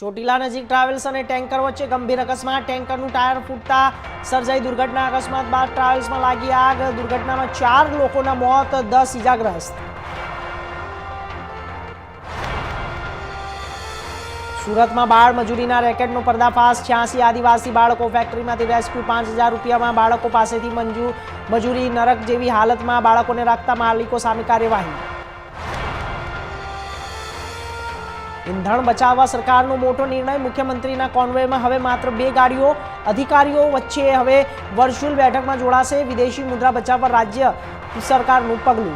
ચોટીલા નજીક ટ્રાવેલ્સ અને ટેન્કર વચ્ચે ગંભીર અકસ્માત। ટેન્કરનું ટાયર ફૂટતા સર્જાઈ દુર્ઘટના। અકસ્માત બાદ ટ્રાવેલ્સમાં લાગી આગ। દુર્ઘટનામાં 4 લોકોના મોત, 10 ઇજાગ્રસ્ત। સુરતમાં બાળ મજૂરીના રેકેટનો પર્દાફાશ। 86 આદિવાસી બાળકો ફેક્ટરીમાંથી રેસ્ક્યુ। 5000 રૂપિયામાં બાળકો પાસેથી મજૂરી। નરક જેવી હાલતમાં બાળકોને રાખતા માલિકો સામે કાર્યવાહી। ઈંધણ બચાવવા સરકારનો મોટો નિર્ણય। મુખ્યમંત્રીના કોન્વોયમાં હવે માત્ર 2 ગાડીઓ। અધિકારીઓ વચ્ચે હવે વર્ચ્યુઅલ બેઠકમાં જોડાશે। વિદેશી મુદ્રા બચાવવા રાજ્ય સરકારનું પગલું।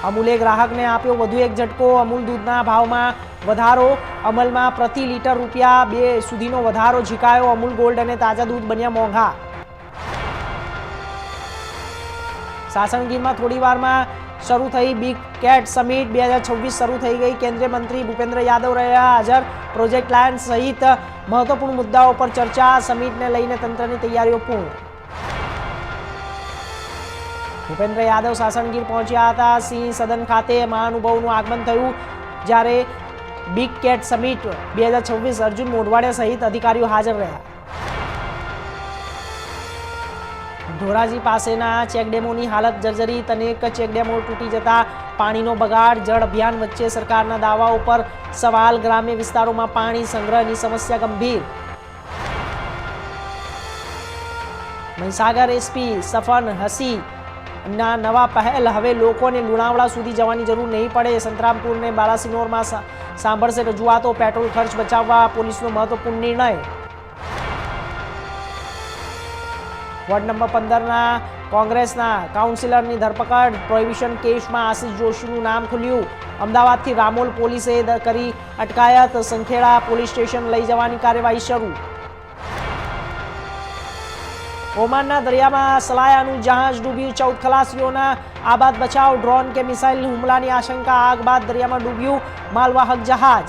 અમૂલે ગ્રાહકને આપ્યો વધુ એક ઝટકો। અમૂલ દૂધના ભાવમાં વધારો। અમલમાં પ્રતિ લીટર ₹2 સુધીનો વધારો ઝીકાયો। અમૂલ ગોલ્ડ અને તાજા દૂધ બન્યા મોંઘા। સાસણગીરમાં થોડીવારમાં શરૂ થઈ બિગ કેટ સમિટ 2026 શરૂ થઈ ગઈ। કેન્દ્રીય મંત્રી ભૂપેન્દ્ર યાદવ રહ્યા હાજર। પ્રોજેક્ટ લાયન સહિત મહત્વપૂર્ણ મુદ્દાઓ પર ચર્ચા। સમિટને લઈને તંત્રની તૈયારીઓ પૂર્ણ। ભૂપેન્દ્ર યાદવ સાસણગીર પહોંચ્યા હતા। સિંહ સદન ખાતે મહાનુભાવોનું આગમન થયું। જ્યારે big cat summit 2026 Arjun Modhwadia સહિત અધિકારીઓ હાજર રહ્યા। ધોરાજી પાસેના ચેકડેમોની હાલત જર્જરિત। અનેક ચેકડેમો તૂટી જતા પાણીનો બગાડ। જળ અભિયાન વચ્ચે સરકારના દાવાઓ પર સવાલ। ગ્રામ્ય વિસ્તારોમાં પાણી સંગ્રહની સમસ્યા ગંભીર। મહીસાગર એસપી સફન હસી ના નવા પહેલ। હવે લોકોને લુણાવાડા સુધી જવાની જરૂર નહીં પડે। સંતરામપુર ને બાલાસિનોરમાં સાંભળશે રજૂઆતો। પેટ્રોલ ખર્ચ બચાવવા પોલીસનો મહત્વપૂર્ણ નિર્ણય। વોર્ડ નંબર 15ના કોંગ્રેસના કાઉન્સિલરની ધરપકડ। પ્રોહિબિશન કેસમાં આશિષ જોશીનું નામ ખુલ્યું। અમદાવાદથી રામોલ પોલીસે કરી અટકાયત। સંખેડા પોલીસ સ્ટેશન લઈ જવાની કાર્યવાહી શરૂ। ઓમાનના દરિયામાં સલાયાનું જહાજ ડૂબ્યું। 14 ખલાસીઓના આબાદ બચાવ। ડ્રોન કે મિસાઇલ હુમલાની આશંકા। આગ બાદ દરિયામાં ડૂબ્યું માલવાહક જહાજ।